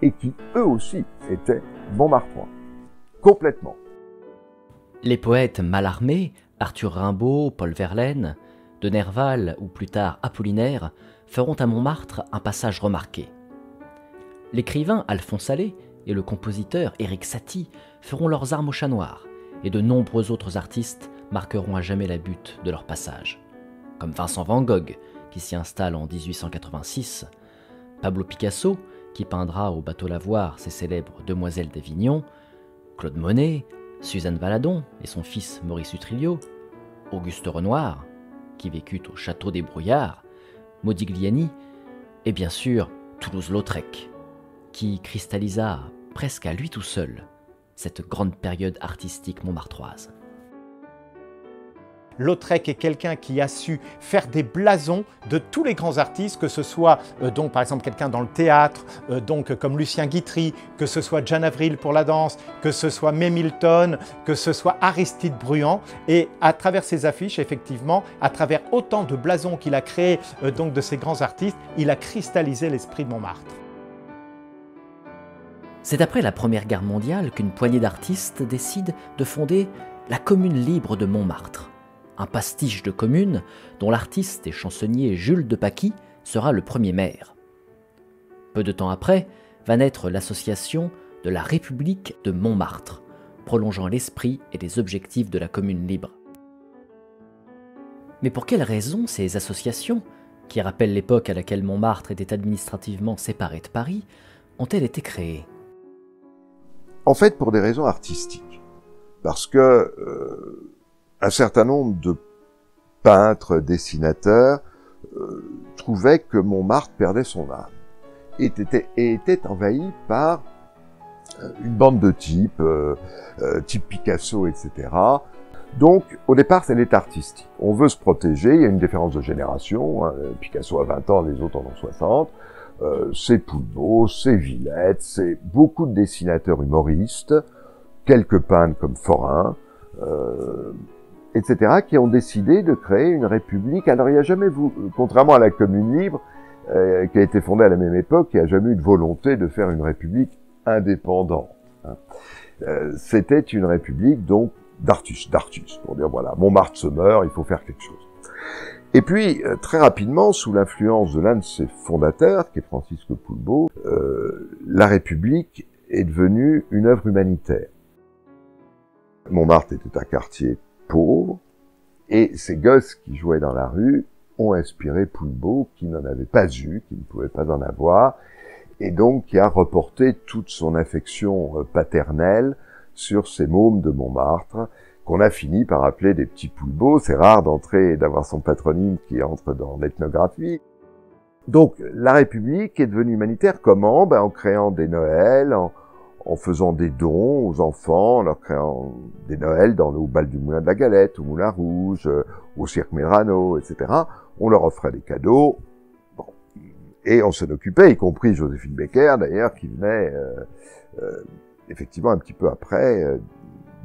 S4: et qui, eux aussi, étaient montmartrois. Complètement.
S1: Les poètes Mallarmé, Arthur Rimbaud, Paul Verlaine, de Nerval ou plus tard Apollinaire feront à Montmartre un passage remarqué. L'écrivain Alphonse Allais et le compositeur Éric Satie feront leurs armes au chat noir, et de nombreux autres artistes marqueront à jamais la butte de leur passage, comme Vincent van Gogh qui s'y installe en 1886, Pablo Picasso qui peindra au Bateau-Lavoir ses célèbres Demoiselles d'Avignon, Claude Monet, Suzanne Valadon et son fils Maurice Utrillo, Auguste Renoir, qui vécut au château des Brouillards, Modigliani, et bien sûr Toulouse-Lautrec, qui cristallisa presque à lui tout seul cette grande période artistique montmartroise.
S6: Lautrec est quelqu'un qui a su faire des blasons de tous les grands artistes, que ce soit donc par exemple quelqu'un dans le théâtre, donc comme Lucien Guitry, que ce soit Jeanne Avril pour la danse, que ce soit May Milton, que ce soit Aristide Bruant. Et à travers ses affiches, effectivement, à travers autant de blasons qu'il a créés donc de ces grands artistes, il a cristallisé l'esprit de Montmartre.
S1: C'est après la Première Guerre mondiale qu'une poignée d'artistes décide de fonder la Commune libre de Montmartre, un pastiche de commune dont l'artiste et chansonnier Jules de Paquis sera le premier maire. Peu de temps après, va naître l'association de la République de Montmartre, prolongeant l'esprit et les objectifs de la Commune libre. Mais pour quelles raisons ces associations, qui rappellent l'époque à laquelle Montmartre était administrativement séparée de Paris, ont-elles été créées ?
S4: En fait, pour des raisons artistiques. Parce que un certain nombre de peintres, dessinateurs trouvaient que Montmartre perdait son âme et était envahi par une bande de type Picasso, etc. Donc, au départ, c'est l'état artistique. On veut se protéger, il y a une différence de génération. Hein. Picasso a 20 ans, les autres en ont 60. C'est Poulbeau, c'est Villette, c'est beaucoup de dessinateurs humoristes, quelques peintres comme Forain, etc., qui ont décidé de créer une république. Alors, il n'y a jamais, contrairement à la Commune libre, qui a été fondée à la même époque, il n'y a jamais eu de volonté de faire une république indépendante. Hein. C'était une république, donc, d'artus, pour dire, voilà, Montmartre se meurt, il faut faire quelque chose. Et puis, très rapidement, sous l'influence de l'un de ses fondateurs, qui est Francisque Poulbeau, la République est devenue une œuvre humanitaire. Montmartre était un quartier pauvre, et ces gosses qui jouaient dans la rue ont inspiré Poulbeau, qui n'en avait pas eu, qui ne pouvait pas en avoir, et donc qui a reporté toute son affection paternelle sur ces mômes de Montmartre, qu'on a fini par appeler des petits Poulbeaux. C'est rare d'entrer et d'avoir son patronyme qui entre dans l'ethnographie. Donc, la République est devenue humanitaire comment? En créant des Noëls, en faisant des dons aux enfants, en leur créant des Noëls au bal du Moulin de la Galette, au Moulin Rouge, au Cirque Medrano, etc. On leur offrait des cadeaux. Bon. Et on s'en occupait, y compris Joséphine Baker, d'ailleurs, qui venait effectivement un petit peu après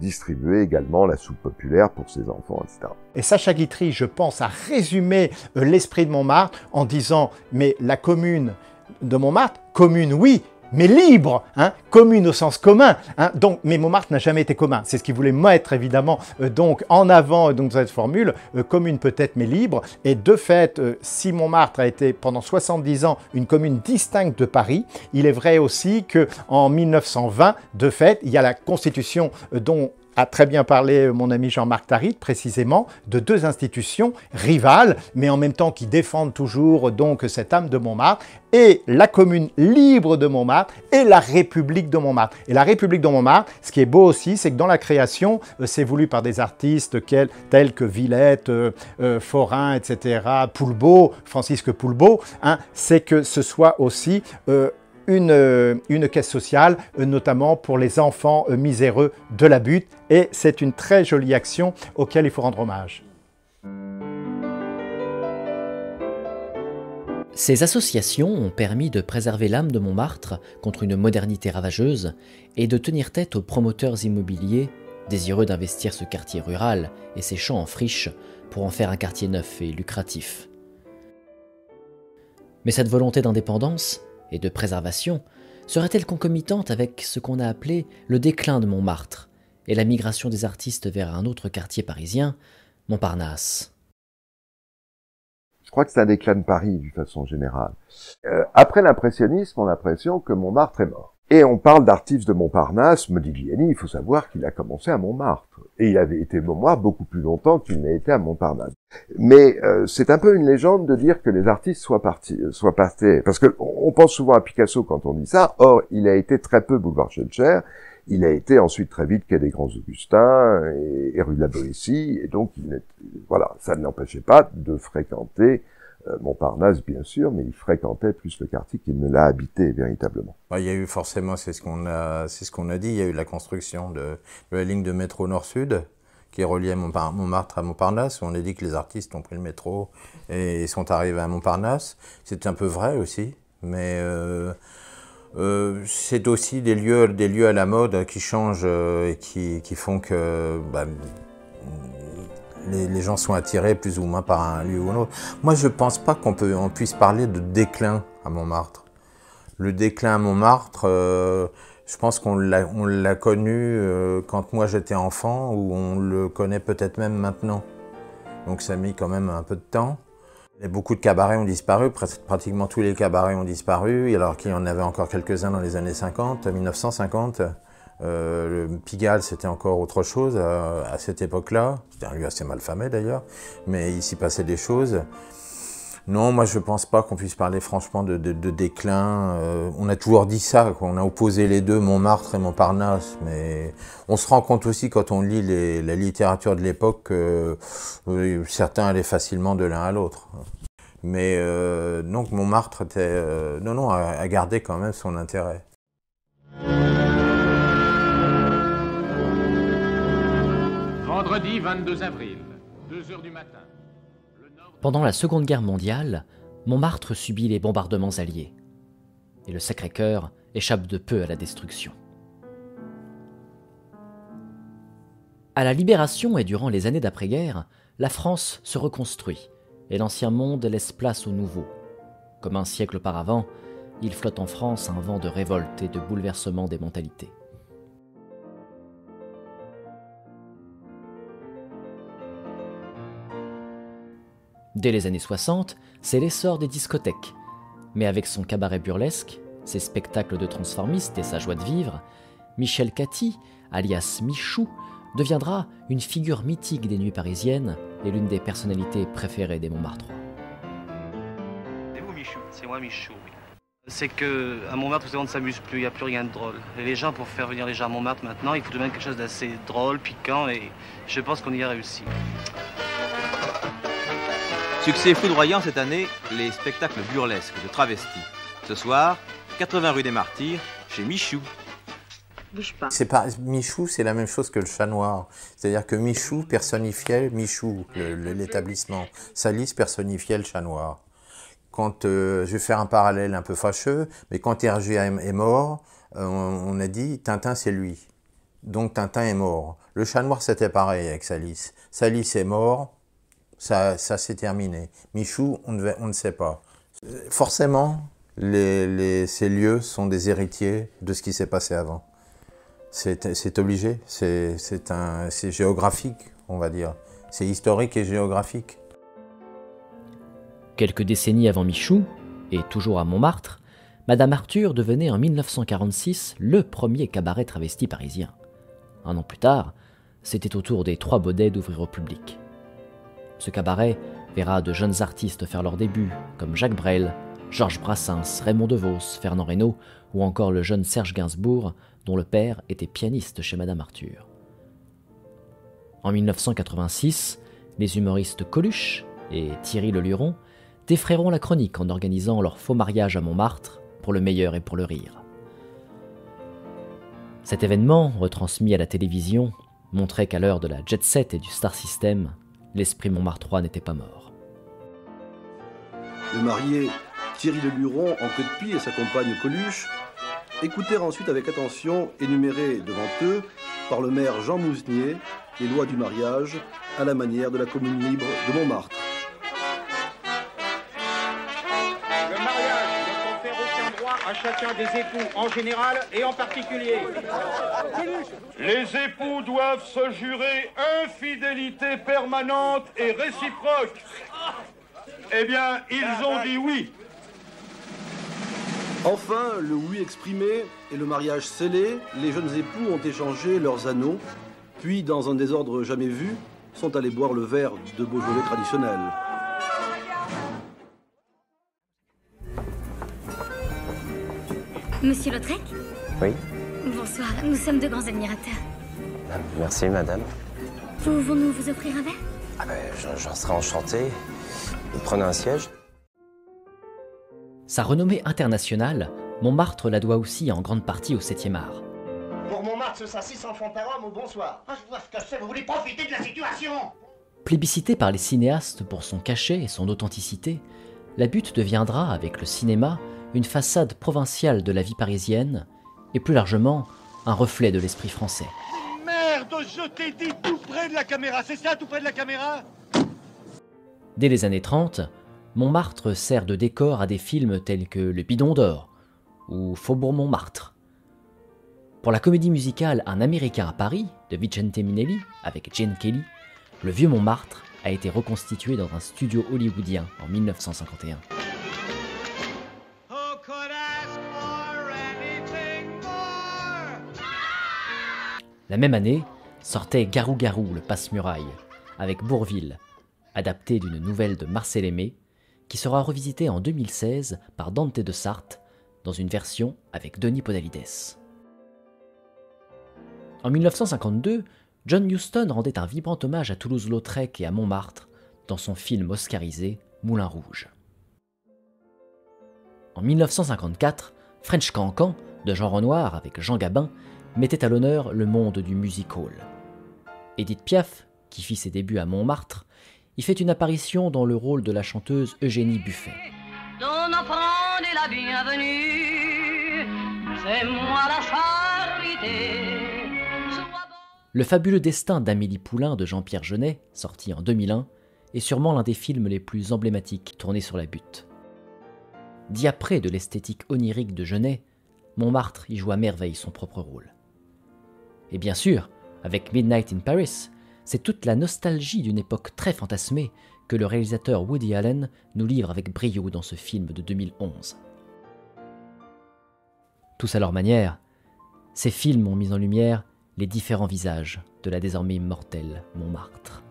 S4: distribuer également la soupe populaire pour ses enfants, etc.
S6: Et Sacha Guitry, je pense, a résumé l'esprit de Montmartre en disant « mais la commune de Montmartre, commune oui, mais libre, hein, commune au sens commun. Hein, donc, mais Montmartre n'a jamais été commun. C'est ce qu'il voulait mettre évidemment donc en avant donc, dans cette formule, commune peut-être mais libre. Et de fait, si Montmartre a été pendant 70 ans une commune distincte de Paris, il est vrai aussi qu'en 1920, de fait, il y a la constitution dont a très bien parlé mon ami Jean-Marc Tarit, précisément, de deux institutions rivales, mais en même temps qui défendent toujours donc cette âme de Montmartre, et la commune libre de Montmartre et la République de Montmartre. Et la République de Montmartre, ce qui est beau aussi, c'est que dans la création, c'est voulu par des artistes tels que Villette, Forain, etc., Poulbeau, Francisque Poulbeau, hein, c'est que ce soit aussi une caisse sociale, notamment pour les enfants miséreux de la butte. Et c'est une très jolie action auquel il faut rendre hommage.
S1: Ces associations ont permis de préserver l'âme de Montmartre contre une modernité ravageuse et de tenir tête aux promoteurs immobiliers désireux d'investir ce quartier rural et ses champs en friche pour en faire un quartier neuf et lucratif. Mais cette volonté d'indépendance et de préservation serait-elle concomitante avec ce qu'on a appelé le déclin de Montmartre et la migration des artistes vers un autre quartier parisien, Montparnasse?
S4: Je crois que c'est un déclin de Paris, d'une façon générale. Après l'impressionnisme, on a l'impression que Montmartre est mort. Et on parle d'artistes de Montparnasse. Modigliani, il faut savoir qu'il a commencé à Montmartre. Et il avait été Montmartre beaucoup plus longtemps qu'il n'a été à Montparnasse. Mais c'est un peu une légende de dire que les artistes soient partis. Parce que on pense souvent à Picasso quand on dit ça. Or, il a été très peu boulevard Schœlcher. Il a été ensuite très vite quai des Grands Augustins et rue de la Boétie. Et donc, voilà, ça ne l'empêchait pas de fréquenter Montparnasse, bien sûr, mais il fréquentait plus le quartier qu'il ne l'a habité véritablement.
S5: Il y a eu forcément, c'est ce qu'on a dit, il y a eu la construction de la ligne de métro Nord-Sud qui reliait Montmartre à Montparnasse. On a dit que les artistes ont pris le métro et sont arrivés à Montparnasse. C'est un peu vrai aussi, mais c'est aussi des lieux à la mode qui changent et qui font que les gens sont attirés plus ou moins par un lieu ou un autre. Moi, je ne pense pas qu'on puisse parler de déclin à Montmartre. Le déclin à Montmartre, je pense qu'on l'a connu quand moi j'étais enfant, ou on le connaît peut-être même maintenant. Donc ça a mis quand même un peu de temps. Et beaucoup de cabarets ont disparu, pratiquement tous les cabarets ont disparu, alors qu'il y en avait encore quelques-uns dans les années 50, 1950. Le Pigalle, c'était encore autre chose à cette époque-là. C'était un lieu assez mal famé d'ailleurs, mais il s'y passait des choses. Non, moi je ne pense pas qu'on puisse parler franchement de déclin. On a toujours dit ça, on a opposé les deux, Montmartre et Montparnasse, mais on se rend compte aussi quand on lit la littérature de l'époque que certains allaient facilement de l'un à l'autre. Mais donc Montmartre a gardé quand même son intérêt.
S3: Vendredi 22 avril, 2 heures du matin.
S1: Pendant la Seconde Guerre mondiale, Montmartre subit les bombardements alliés. Et le Sacré-Cœur échappe de peu à la destruction. À la Libération et durant les années d'après-guerre, la France se reconstruit et l'ancien monde laisse place au nouveau. Comme un siècle auparavant, il flotte en France un vent de révolte et de bouleversement des mentalités. Dès les années 60, c'est l'essor des discothèques. Mais avec son cabaret burlesque, ses spectacles de transformistes et sa joie de vivre, Michel Cathy, alias Michou, deviendra une figure mythique des nuits parisiennes et l'une des personnalités préférées des Montmartrois.
S8: C'est vous Michou? C'est moi Michou, oui. C'est que à Montmartre, on ne s'amuse plus, il n'y a plus rien de drôle. Et les gens, pour faire venir les gens à Montmartre maintenant, il faut tout de même quelque chose d'assez drôle, piquant, et je pense qu'on y a réussi.
S9: Succès foudroyant cette année, les spectacles burlesques de travestis. Ce soir, 80 rue des Martyrs, chez Michou.
S5: Michou, c'est la même chose que le Chat Noir. C'est-à-dire que Michou personnifiait Michou, l'établissement. Salis personnifiait le Chat Noir. Quand, je vais faire un parallèle un peu fâcheux, mais quand Hergé est mort, on a dit Tintin c'est lui. Donc Tintin est mort. Le Chat Noir, c'était pareil avec Salis. Salis est mort, ça s'est terminé. Michou, on ne sait pas. Forcément, ces lieux sont des héritiers de ce qui s'est passé avant. C'est obligé, c'est géographique, on va dire. C'est historique et géographique.
S1: Quelques décennies avant Michou, et toujours à Montmartre, Madame Arthur devenait en 1946 le premier cabaret travesti parisien. Un an plus tard, c'était au tour des Trois Baudets d'ouvrir au public. Ce cabaret verra de jeunes artistes faire leur début, comme Jacques Brel, Georges Brassens, Raymond DeVos, Fernand Reynaud ou encore le jeune Serge Gainsbourg, dont le père était pianiste chez Madame Arthur. En 1986, les humoristes Coluche et Thierry Leluron défrayeront la chronique en organisant leur faux mariage à Montmartre pour le meilleur et pour le rire. Cet événement, retransmis à la télévision, montrait qu'à l'heure de la jet set et du star system, l'esprit montmartrois n'était pas mort.
S10: Le marié Thierry Leluron, en queue de pie, et sa compagne Coluche écoutèrent ensuite avec attention, énumérées devant eux par le maire Jean Mousnier, les lois du mariage à la manière de la commune libre de Montmartre.
S11: Le mariage ne confère aucun droit à chacun des époux en général et en particulier.
S3: Les époux doivent se jurer infidélité permanente et réciproque. Eh bien, ils ont dit oui.
S10: Enfin, le oui exprimé et le mariage scellé, les jeunes époux ont échangé leurs anneaux, puis, dans un désordre jamais vu, sont allés boire le verre de Beaujolais traditionnel.
S12: Monsieur Lautrec ?
S13: Oui.
S12: Bonsoir, nous sommes de grands admirateurs.
S13: Merci, madame.
S12: Pouvons-nous vous offrir un verre ?
S13: Ah ben, j'en serais enchanté. Prenez un siège.
S1: Sa renommée internationale, Montmartre la doit aussi en grande partie au 7e art.
S11: Pour Montmartre, ce sera 600 francs par homme au bonsoir. Ah, je vois ce que c'est, vous voulez profiter de la situation.
S1: Plébiscité par les cinéastes pour son cachet et son authenticité, la Butte deviendra, avec le cinéma, une façade provinciale de la vie parisienne et plus largement, un reflet de l'esprit français.
S11: Merde, je t'ai dit tout près de la caméra, c'est ça, tout près de la caméra ?
S1: Dès les années 30, Montmartre sert de décor à des films tels que Le Bidon d'Or ou Faubourg Montmartre. Pour la comédie musicale Un Américain à Paris de Vicente Minnelli avec Gene Kelly, le vieux Montmartre a été reconstitué dans un studio hollywoodien en 1951. La même année, sortait Garou Garou, le passe-muraille, avec Bourvil, adapté d'une nouvelle de Marcel Aimé, qui sera revisité en 2016 par Dante de Sarthe, dans une version avec Denis Podalides. En 1952, John Huston rendait un vibrant hommage à Toulouse-Lautrec et à Montmartre dans son film oscarisé Moulin Rouge. En 1954, French Cancan, de Jean Renoir avec Jean Gabin, mettait à l'honneur le monde du music-hall. Edith Piaf, qui fit ses débuts à Montmartre, y fait une apparition dans le rôle de la chanteuse Eugénie Buffet.
S14: Ton enfant est la bienvenue, c'est moi la charité.
S1: Le fabuleux destin d'Amélie Poulain de Jean-Pierre Jeunet, sorti en 2001, est sûrement l'un des films les plus emblématiques tournés sur la Butte. Diapré de l'esthétique onirique de Jeunet, Montmartre y joue à merveille son propre rôle. Et bien sûr, avec Midnight in Paris, c'est toute la nostalgie d'une époque très fantasmée que le réalisateur Woody Allen nous livre avec brio dans ce film de 2011. Tous à leur manière, ces films ont mis en lumière les différents visages de la désormais immortelle Montmartre.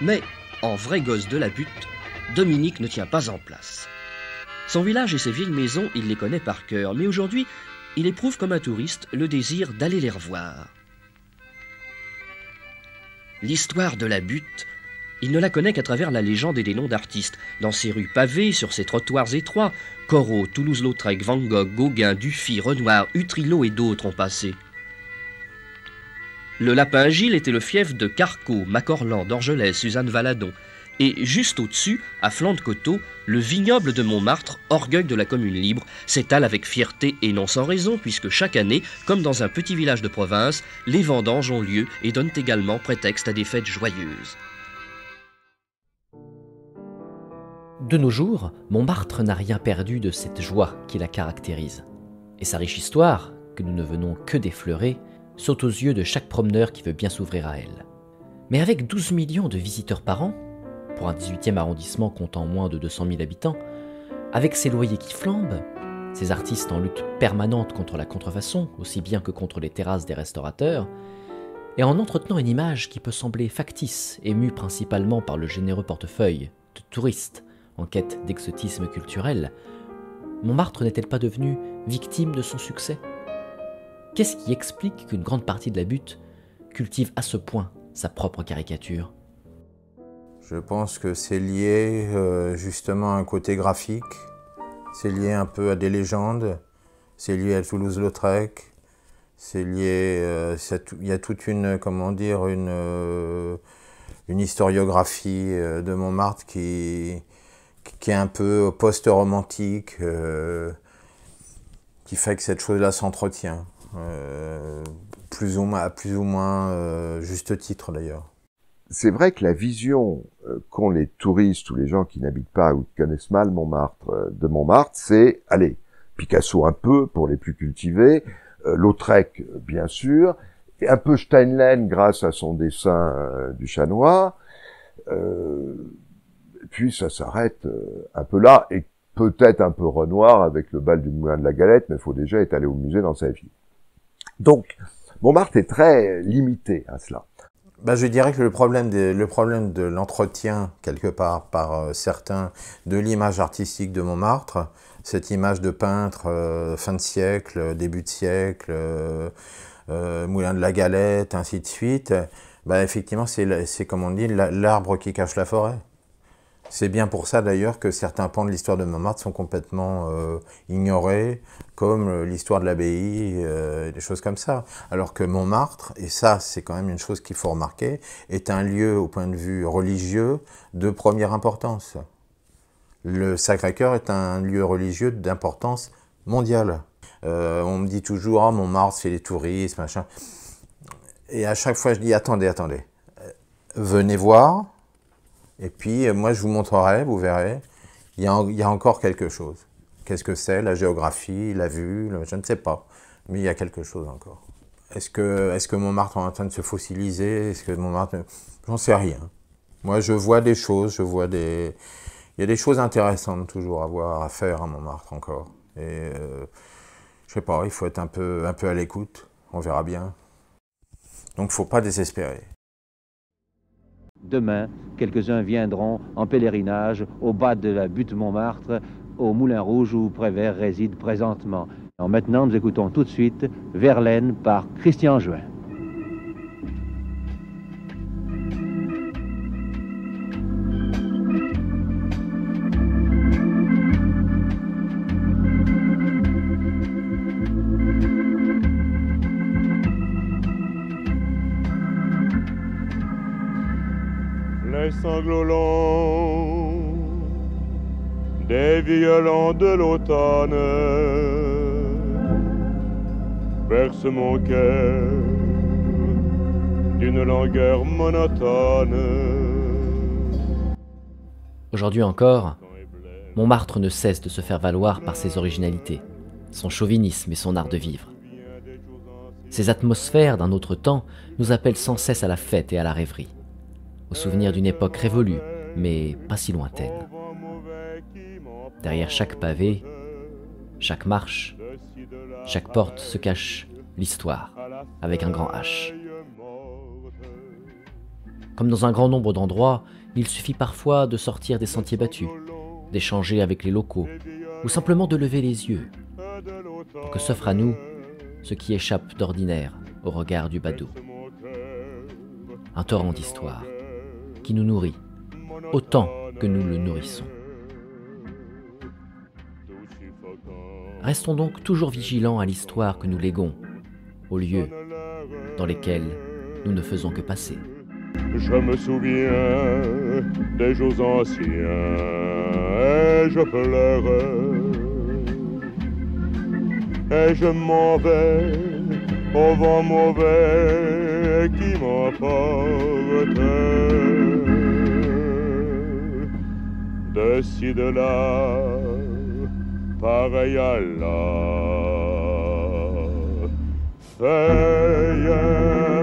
S15: Mais, en vrai gosse de la Butte, Dominique ne tient pas en place. Son village et ses vieilles maisons, il les connaît par cœur, mais aujourd'hui, il éprouve comme un touriste le désir d'aller les revoir. L'histoire de la Butte, il ne la connaît qu'à travers la légende et les noms d'artistes. Dans ses rues pavées, sur ses trottoirs étroits, Corot, Toulouse-Lautrec, Van Gogh, Gauguin, Dufy, Renoir, Utrillo et d'autres ont passé. Le Lapin Agile était le fief de Carco, Macorlan, d'Orgelès, Suzanne Valadon. Et juste au-dessus, à flanc de coteau, le vignoble de Montmartre, orgueil de la commune libre, s'étale avec fierté et non sans raison, puisque chaque année, comme dans un petit village de province, les vendanges ont lieu et donnent également prétexte à des fêtes joyeuses.
S1: De nos jours, Montmartre n'a rien perdu de cette joie qui la caractérise. Et sa riche histoire, que nous ne venons que d'effleurer, saute aux yeux de chaque promeneur qui veut bien s'ouvrir à elle. Mais avec 12 millions de visiteurs par an, pour un 18e arrondissement comptant moins de 200 000 habitants, avec ses loyers qui flambent, ses artistes en lutte permanente contre la contrefaçon, aussi bien que contre les terrasses des restaurateurs, et en entretenant une image qui peut sembler factice et mue principalement par le généreux portefeuille de touristes en quête d'exotisme culturel, Montmartre n'est-elle pas devenue victime de son succès ? Qu'est-ce qui explique qu'une grande partie de la butte cultive à ce point sa propre caricature ?
S5: Je pense que c'est lié justement à un côté graphique, c'est lié un peu à des légendes, c'est lié à Toulouse-Lautrec, c'est lié, il y a toute une, comment dire, une historiographie de Montmartre qui est un peu post-romantique, qui fait que cette chose-là s'entretient, plus ou moins juste titre d'ailleurs.
S4: C'est vrai que la vision qu'ont les touristes ou les gens qui n'habitent pas ou qui connaissent mal Montmartre, de Montmartre, c'est, allez, Picasso un peu pour les plus cultivés, Lautrec bien sûr, et un peu Steinlen grâce à son dessin du chat noir, puis ça s'arrête un peu là, et peut-être un peu Renoir avec le bal du Moulin de la Galette, mais il faut déjà être allé au musée dans sa vie. Donc, Montmartre est très limité à cela.
S5: Ben, je dirais que le problème de l'entretien, quelque part, par certains, de l'image artistique de Montmartre, cette image de peintre fin de siècle, début de siècle, Moulin de la Galette, ainsi de suite, ben, effectivement, c'est comme on dit, l'arbre qui cache la forêt. C'est bien pour ça d'ailleurs que certains pans de l'histoire de Montmartre sont complètement ignorés, comme l'histoire de l'abbaye, des choses comme ça. Alors que Montmartre, et ça c'est quand même une chose qu'il faut remarquer, est un lieu au point de vue religieux de première importance. Le Sacré-Cœur est un lieu religieux d'importance mondiale. On me dit toujours « Ah, Montmartre, c'est les touristes, machin ». Et à chaque fois je dis « Attendez, venez voir ». Et puis, moi, je vous montrerai, vous verrez, il y a encore quelque chose. Qu'est-ce que c'est? La géographie, la vue, je ne sais pas. Mais il y a quelque chose encore. Est-ce que Montmartre est en train de se fossiliser? Est-ce que Montmartre... J'en sais rien. Moi, je vois des choses, il y a des choses intéressantes toujours à faire à Montmartre encore. Et je sais pas, il faut être un peu à l'écoute. On verra bien. Donc, il ne faut pas désespérer.
S7: Demain, quelques-uns viendront en pèlerinage au bas de la butte Montmartre, au Moulin Rouge où Prévert réside présentement. Alors maintenant, nous écoutons tout de suite Verlaine par Christian Juin.
S3: Les sanglots longs des violons de l'automne bercent mon cœur d'une langueur monotone.
S1: Aujourd'hui encore, Montmartre ne cesse de se faire valoir par ses originalités, son chauvinisme et son art de vivre. Ces atmosphères d'un autre temps nous appellent sans cesse à la fête et à la rêverie, au souvenir d'une époque révolue, mais pas si lointaine. Derrière chaque pavé, chaque marche, chaque porte se cache l'histoire, avec un grand H. Comme dans un grand nombre d'endroits, il suffit parfois de sortir des sentiers battus, d'échanger avec les locaux, ou simplement de lever les yeux, pour que s'offre à nous ce qui échappe d'ordinaire au regard du badaud. Un torrent d'histoire qui nous nourrit autant que nous le nourrissons. Restons donc toujours vigilants à l'histoire que nous léguons, aux lieux dans lesquels nous ne faisons que passer.
S3: Je me souviens des jours anciens et je pleure. Et je m'en vais au vent mauvais qui m'emporte. De ci, de là, pareil à la feuille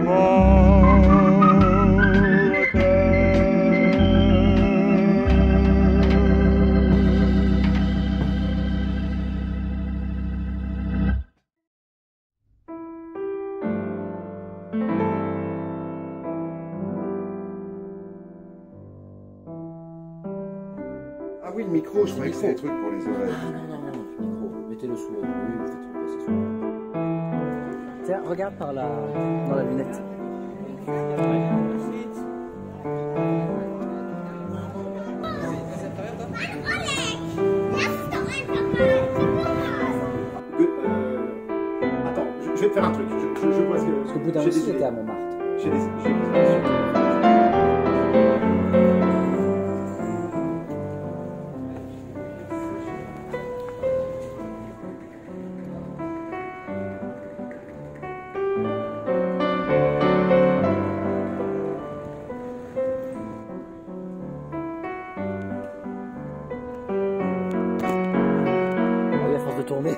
S3: morte.
S10: Ah oui, le micro, je croyais que c'était des trucs pour les oreilles.
S1: Non, micro, mettez-le sous le... Oui, faites-le passer sous le... Tiens, regarde par là, dans la lunette.
S6: Attends, je vais te faire un truc. Je vois ce que...
S1: Parce que Boudin aussi était à Montmartre.
S6: J'ai des...
S1: Ah oui, à force de tourner.